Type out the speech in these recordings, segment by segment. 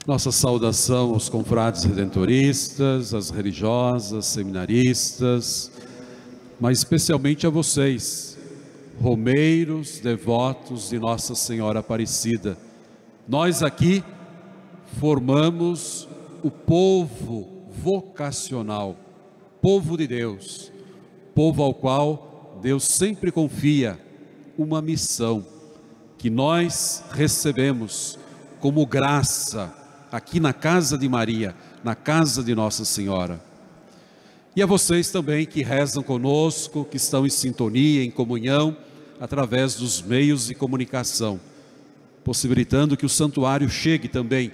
Nossa saudação aos confrades redentoristas, às religiosas, seminaristas, mas especialmente a vocês, romeiros, devotos de Nossa Senhora Aparecida. Nós aqui formamos o povo vocacional, povo de Deus, povo ao qual Deus sempre confia uma missão que nós recebemos como graça aqui na casa de Maria, na casa de Nossa Senhora. E a vocês também que rezam conosco, que estão em sintonia, em comunhão, através dos meios de comunicação, possibilitando que o santuário chegue também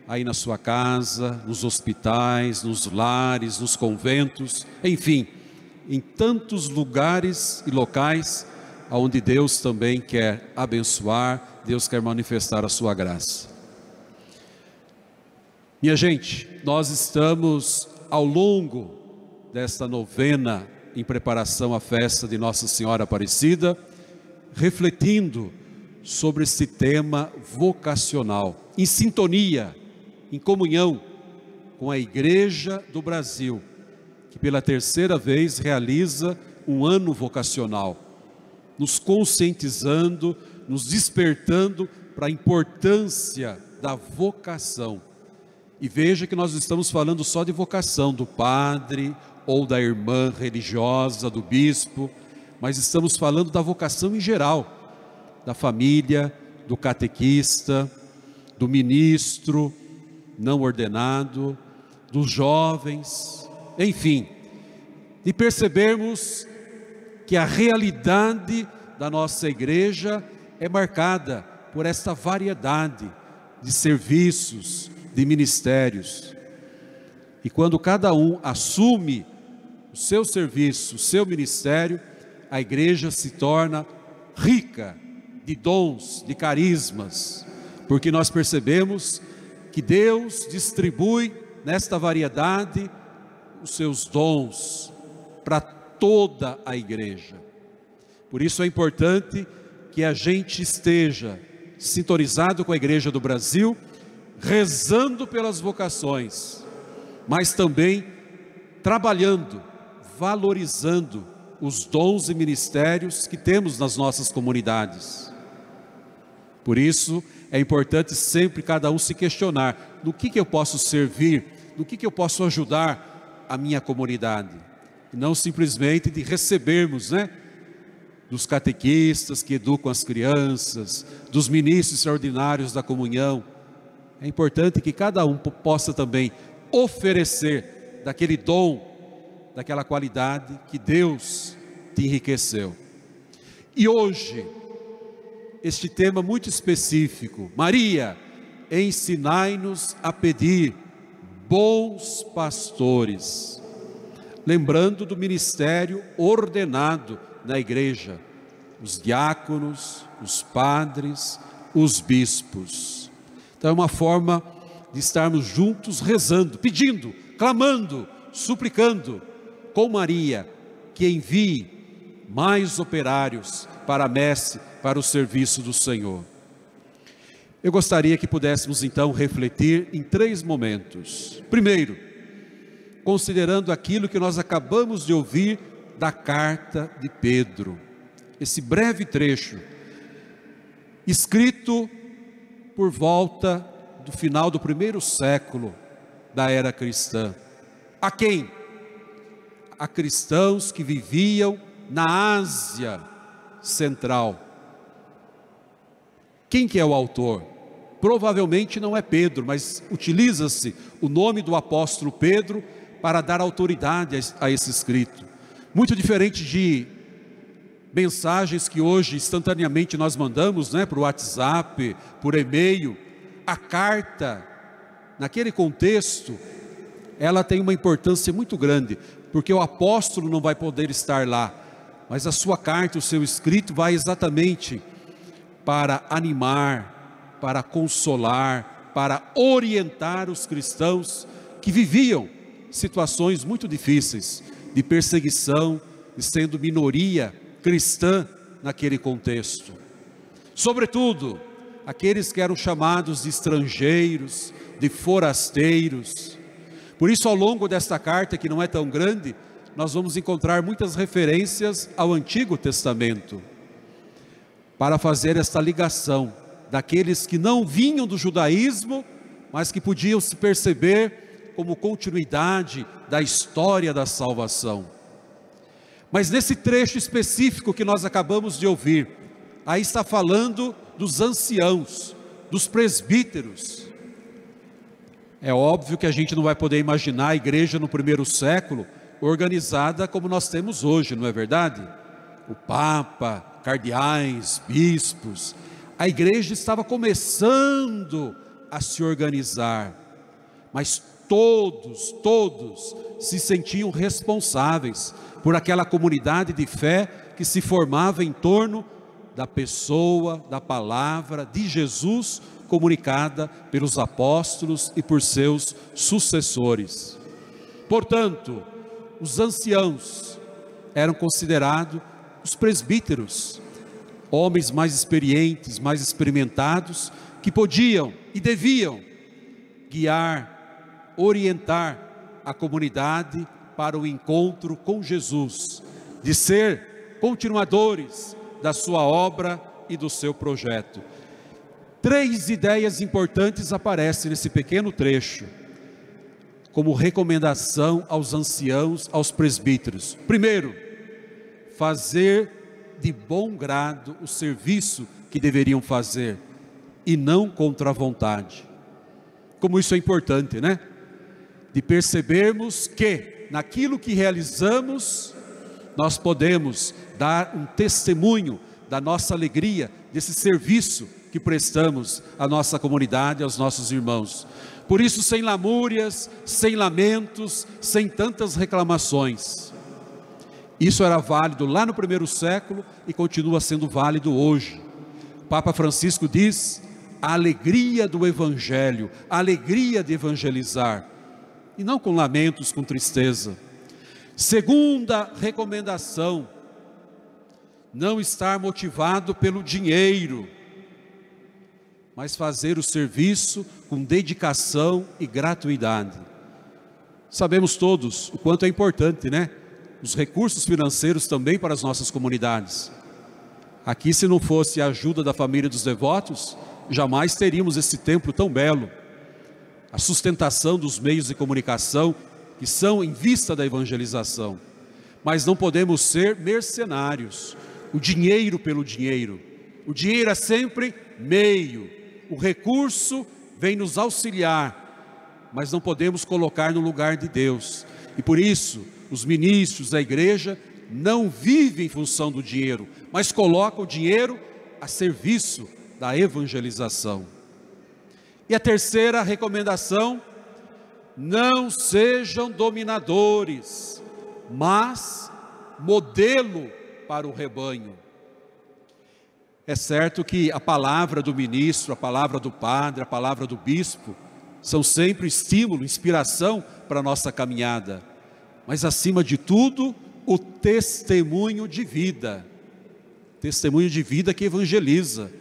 aí na sua casa, nos hospitais, nos lares, nos conventos, enfim, em tantos lugares e locais onde Deus também quer abençoar, Deus quer manifestar a sua graça. Minha gente, nós estamos ao longo desta novena em preparação à festa de Nossa Senhora Aparecida, refletindo sobre esse tema vocacional, em sintonia, em comunhão com a Igreja do Brasil, que pela terceira vez realiza um ano vocacional, nos conscientizando, nos despertando para a importância da vocação. E veja que nós estamos falando só de vocação do padre ou da irmã religiosa, do bispo, mas estamos falando da vocação em geral, da família, do catequista, do ministro não ordenado, dos jovens, enfim, de percebermos que a realidade da nossa igreja é marcada por esta variedade de serviços, de ministérios. E quando cada um assume o seu serviço, o seu ministério, a igreja se torna rica de dons, de carismas, porque nós percebemos que Deus distribui nesta variedade os seus dons para toda a igreja. Por isso é importante que a gente esteja sintonizado com a Igreja do Brasil, rezando pelas vocações, mas também trabalhando, valorizando os dons e ministérios que temos nas nossas comunidades. Por isso é importante sempre cada um se questionar: no que eu posso servir, no que eu posso ajudar a minha comunidade, e não simplesmente de recebermos, dos catequistas que educam as crianças, dos ministros extraordinários da comunhão. É importante que cada um possa também oferecer daquele dom, daquela qualidade que Deus te enriqueceu. E hoje, este tema muito específico: Maria, ensinai-nos a pedir bons pastores. Lembrando do ministério ordenado na igreja, os diáconos, os padres, os bispos. Então é uma forma de estarmos juntos rezando, pedindo, clamando, suplicando com Maria que envie mais operários para a messe, para o serviço do Senhor. Eu gostaria que pudéssemos então refletir em 3 momentos. Primeiro, considerando aquilo que nós acabamos de ouvir da carta de Pedro, esse breve trecho, escrito por volta do final do 1º século da era cristã. A quem? A cristãos que viviam na Ásia Central. Quem que é o autor? Provavelmente não é Pedro, mas utiliza-se o nome do apóstolo Pedro para dar autoridade a esse escrito. Muito diferente de mensagens que hoje instantaneamente nós mandamos, por WhatsApp, por e-mail. A carta, naquele contexto, ela tem uma importância muito grande, porque o apóstolo não vai poder estar lá, mas a sua carta, o seu escrito vai exatamente para animar, para consolar, para orientar os cristãos que viviam situações muito difíceis, de perseguição, de sendo minoria cristã naquele contexto. Sobretudo, aqueles que eram chamados de estrangeiros, de forasteiros. Por isso, ao longo desta carta, que não é tão grande, nós vamos encontrar muitas referências ao Antigo Testamento, para fazer esta ligação daqueles que não vinham do judaísmo, mas que podiam se perceber como continuidade da história da salvação. Mas nesse trecho específico que nós acabamos de ouvir, aí está falando dos anciãos, dos presbíteros. É óbvio que a gente não vai poder imaginar a igreja no primeiro século organizada como nós temos hoje, não é verdade? O Papa, cardeais, bispos. A igreja estava começando a se organizar, mas todos se sentiam responsáveis por aquela comunidade de fé que se formava em torno da pessoa, da palavra de Jesus comunicada pelos apóstolos e por seus sucessores. Portanto, os anciãos eram considerados os presbíteros, homens mais experientes, mais experimentados, que podiam e deviam guiar, orientar a comunidade para o encontro com Jesus, de ser continuadores da sua obra e do seu projeto. 3 ideias importantes aparecem nesse pequeno trecho, como recomendação aos anciãos, aos presbíteros. Primeiro, fazer de bom grado o serviço que deveriam fazer, e não contra a vontade. Como isso é importante, né? De percebermos que naquilo que realizamos, nós podemos dar um testemunho da nossa alegria, desse serviço que prestamos à nossa comunidade, aos nossos irmãos. Por isso, sem lamúrias, sem lamentos, sem tantas reclamações. Isso era válido lá no primeiro século e continua sendo válido hoje. O Papa Francisco diz: a alegria do Evangelho, a alegria de evangelizar, e não com lamentos, com tristeza. Segunda recomendação, não estar motivado pelo dinheiro, mas fazer o serviço com dedicação e gratuidade. Sabemos todos o quanto é importante, né? Os recursos financeiros também para as nossas comunidades. Aqui, se não fosse a ajuda da família dos devotos, jamais teríamos esse templo tão belo. A sustentação dos meios de comunicação que são em vista da evangelização. Mas não podemos ser mercenários, o dinheiro pelo dinheiro. O dinheiro é sempre meio, o recurso vem nos auxiliar, mas não podemos colocar no lugar de Deus. E por isso, os ministros da igreja não vivem em função do dinheiro, mas colocam o dinheiro a serviço da evangelização. E a terceira recomendação: não sejam dominadores, mas modelo para o rebanho. É certo que a palavra do ministro, a palavra do padre, a palavra do bispo são sempre estímulo, inspiração para a nossa caminhada, mas acima de tudo, o testemunho de vida que evangeliza,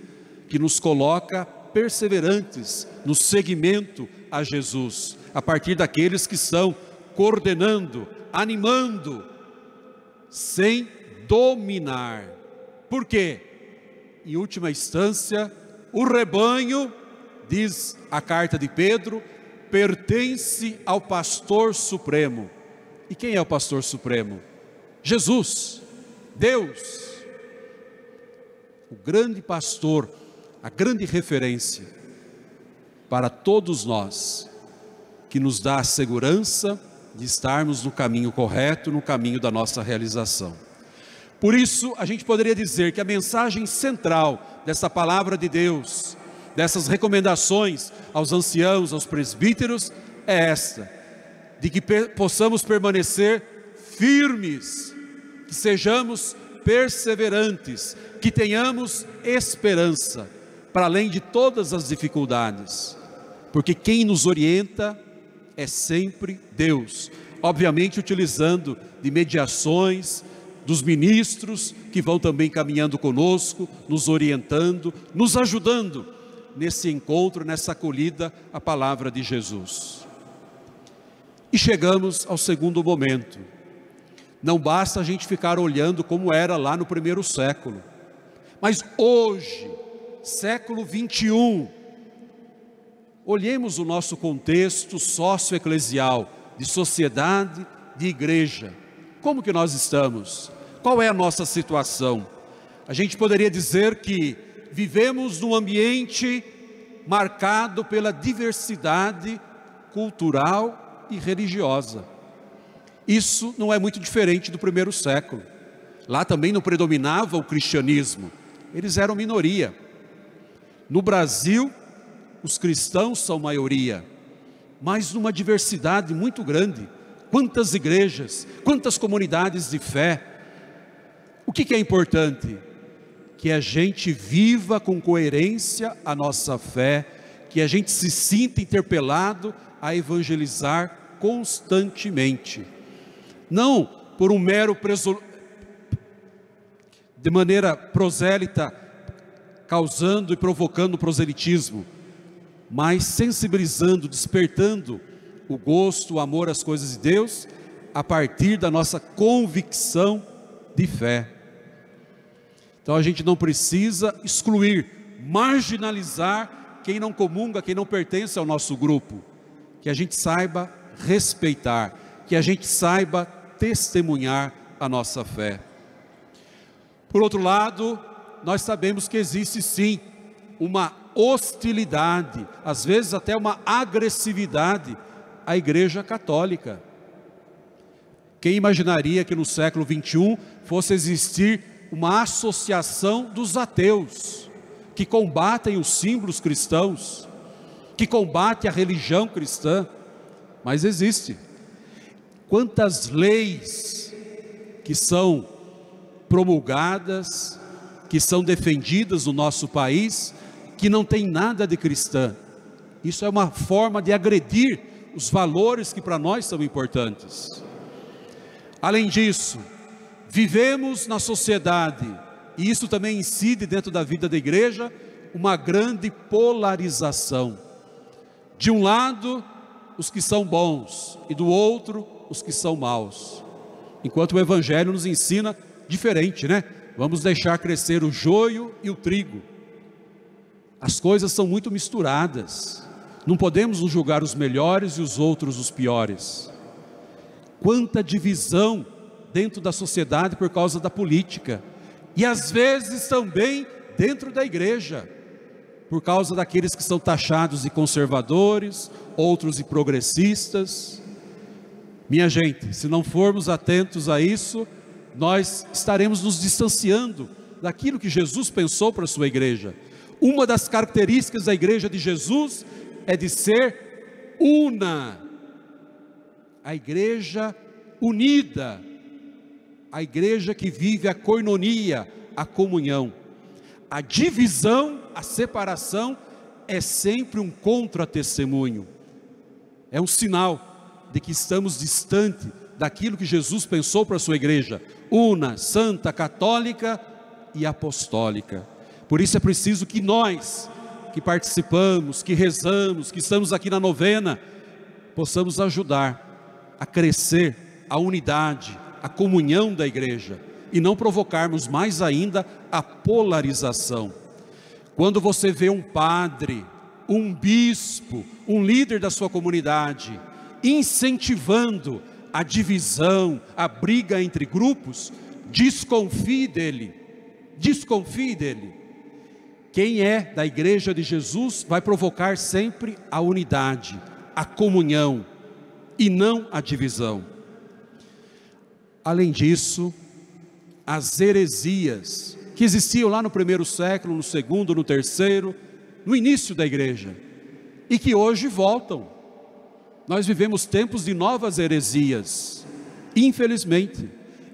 que nos coloca perseverantes no seguimento a Jesus, a partir daqueles que estão coordenando, animando, sem dominar. Por quê? Em última instância, o rebanho, diz a carta de Pedro, pertence ao pastor supremo. E quem é o pastor supremo? Jesus, Deus, o grande pastor, a grande referência para todos nós, que nos dá a segurança de estarmos no caminho correto, no caminho da nossa realização. Por isso, a gente poderia dizer que a mensagem central dessa palavra de Deus, dessas recomendações aos anciãos, aos presbíteros, é esta: de que possamos permanecer firmes, que sejamos perseverantes, que tenhamos esperança, para além de todas as dificuldades, porque quem nos orienta é sempre Deus, obviamente utilizando de mediações dos ministros que vão também caminhando conosco, nos orientando, nos ajudando nesse encontro, nessa acolhida à palavra de Jesus. E chegamos ao segundo momento. Não basta a gente ficar olhando como era lá no primeiro século, mas hoje, século 21, olhemos o nosso contexto socioeclesial, de sociedade, de igreja. Como que nós estamos? Qual é a nossa situação? A gente poderia dizer que vivemos num ambiente marcado pela diversidade cultural e religiosa. Isso não é muito diferente do primeiro século. Lá também não predominava o cristianismo. Eles eram minoria. No Brasil, os cristãos são maioria, mas numa diversidade muito grande. Quantas igrejas, quantas comunidades de fé. O que é importante? Que a gente viva com coerência a nossa fé, que a gente se sinta interpelado a evangelizar constantemente. Não por um mero de maneira prosélita, causando e provocando proselitismo, mas sensibilizando, despertando o gosto, o amor às coisas de Deus, a partir da nossa convicção de fé. Então a gente não precisa excluir, marginalizar quem não comunga, quem não pertence ao nosso grupo. Que a gente saiba respeitar, que a gente saiba testemunhar a nossa fé. Por outro lado, nós sabemos que existe sim uma hostilidade, às vezes até uma agressividade à Igreja Católica. Quem imaginaria que no século 21 fosse existir uma associação dos ateus, que combatem os símbolos cristãos, que combate a religião cristã? Mas existe. Quantas leis que são promulgadas, que são defendidas no nosso país, que não tem nada de cristã. Isso é uma forma de agredir os valores que para nós são importantes. Além disso, vivemos na sociedade, e isso também incide dentro da vida da igreja, uma grande polarização. De um lado, os que são bons, e do outro, os que são maus. Enquanto o Evangelho nos ensina diferente, né? Vamos deixar crescer o joio e o trigo. As coisas são muito misturadas. Não podemos nos julgar os melhores e os outros os piores. Quanta divisão dentro da sociedade por causa da política. E às vezes também dentro da igreja, por causa daqueles que são taxados de conservadores, outros de progressistas. Minha gente, se não formos atentos a isso, nós estaremos nos distanciando daquilo que Jesus pensou para a sua igreja. Uma das características da igreja de Jesus é de ser una. A igreja unida, a igreja que vive a koinonia, a comunhão. A divisão, a separação é sempre um contra-testemunho. É um sinal de que estamos distante daquilo que Jesus pensou para a sua igreja, una, santa, católica e apostólica. Por isso é preciso que nós, que participamos, que rezamos, que estamos aqui na novena, possamos ajudar a crescer a unidade, a comunhão da igreja, e não provocarmos mais ainda a polarização. Quando você vê um padre, um bispo, um líder da sua comunidade, incentivando a divisão, a briga entre grupos, desconfie dele, desconfie dele. Quem é da igreja de Jesus vai provocar sempre a unidade, a comunhão, e não a divisão. Além disso, as heresias que existiam lá no primeiro século, no segundo, no terceiro, no início da igreja, e que hoje voltam. Nós vivemos tempos de novas heresias, infelizmente,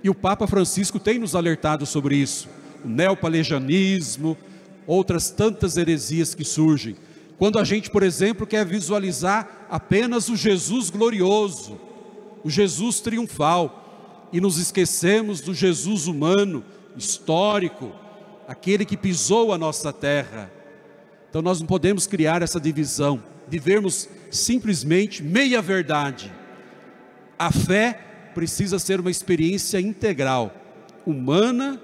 e o Papa Francisco tem nos alertado sobre isso. O neopelagianismo, outras tantas heresias que surgem. Quando a gente, por exemplo, quer visualizar apenas o Jesus glorioso, o Jesus triunfal, e nos esquecemos do Jesus humano, histórico, aquele que pisou a nossa terra. Então nós não podemos criar essa divisão de vermos simplesmente meia verdade. A fé precisa ser uma experiência integral, humana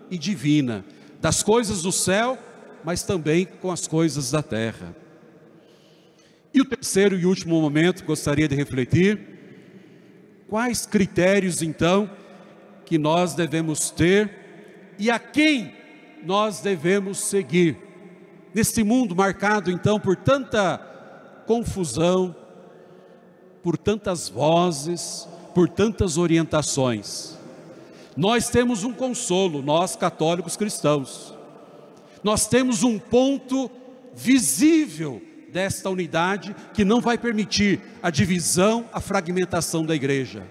e divina, das coisas do céu, mas também com as coisas da terra. E o terceiro e último momento que gostaria de refletir: quais critérios então que nós devemos ter e a quem nós devemos seguir neste mundo marcado então por tanta confusão, por tantas vozes, por tantas orientações? Nós temos um consolo, nós católicos cristãos. Nós temos um ponto visível desta unidade que não vai permitir a divisão, a fragmentação da igreja.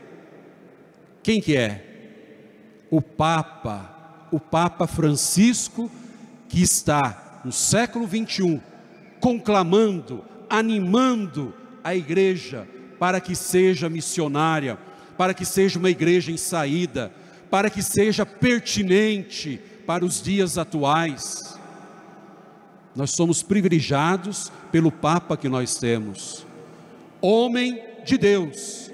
Quem que é? O Papa Francisco, que está no século 21, conclamando, animando a igreja para que seja missionária, para que seja uma igreja em saída, para que seja pertinente para os dias atuais. Nós somos privilegiados pelo Papa que nós temos, homem de Deus,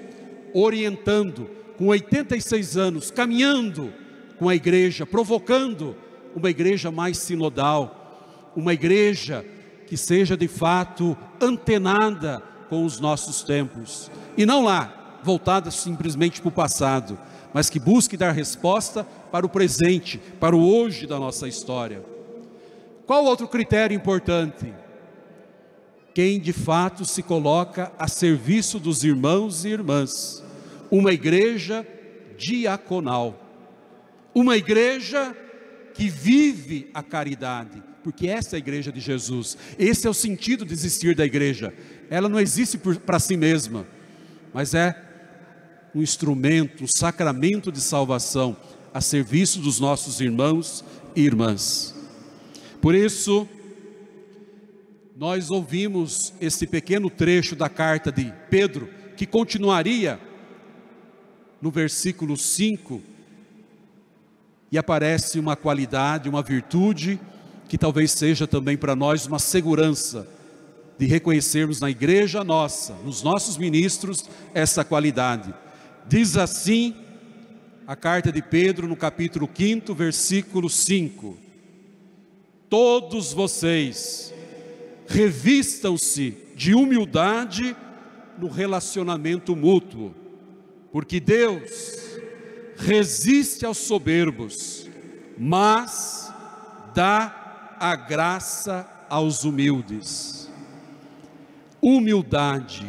orientando, com 86 anos, caminhando com a igreja, provocando uma igreja mais sinodal, uma igreja que seja de fato antenada com os nossos tempos, e não lá, voltada simplesmente para o passado, mas que busque dar resposta para o presente, para o hoje da nossa história. Qual outro critério importante? Quem de fato se coloca a serviço dos irmãos e irmãs, uma igreja diaconal, uma igreja que vive a caridade, porque essa é a igreja de Jesus. Esse é o sentido de existir da igreja. Ela não existe para si mesma, mas é um instrumento, um sacramento de salvação a serviço dos nossos irmãos e irmãs. Por isso, nós ouvimos esse pequeno trecho da carta de Pedro, que continuaria no versículo 5, e aparece uma qualidade, uma virtude, que talvez seja também para nós uma segurança, de reconhecermos na igreja nossa, nos nossos ministros, essa qualidade. Diz assim a carta de Pedro no capítulo 5, versículo 5: todos vocês revistam-se de humildade no relacionamento mútuo, porque Deus resiste aos soberbos, mas dá a graça aos humildes. Humildade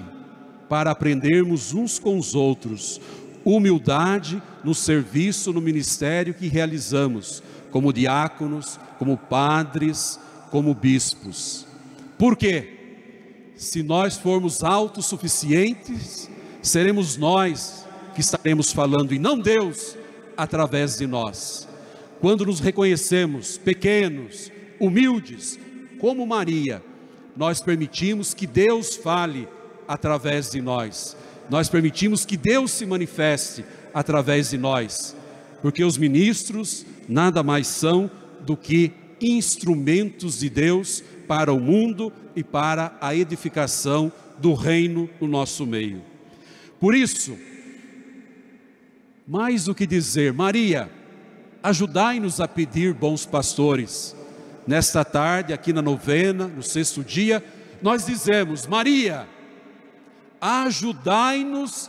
para aprendermos uns com os outros, humildade no serviço, no ministério que realizamos, como diáconos, como padres, como bispos. Por quê? Se nós formos autossuficientes, seremos nós que estaremos falando e não Deus através de nós. Quando nos reconhecemos pequenos, humildes, como Maria, nós permitimos que Deus fale através de nós. Nós permitimos que Deus se manifeste através de nós, porque os ministros nada mais são do que instrumentos de Deus para o mundo e para a edificação do reino no nosso meio. Por isso, mais do que dizer, Maria, ajudai-nos a pedir bons pastores, nesta tarde, aqui na novena, no 6º dia, nós dizemos, Maria, ajudai-nos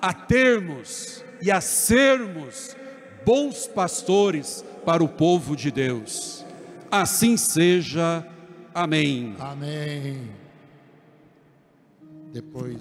a termos e a sermos bons pastores para o povo de Deus. Assim seja. Amém. Amém. Depois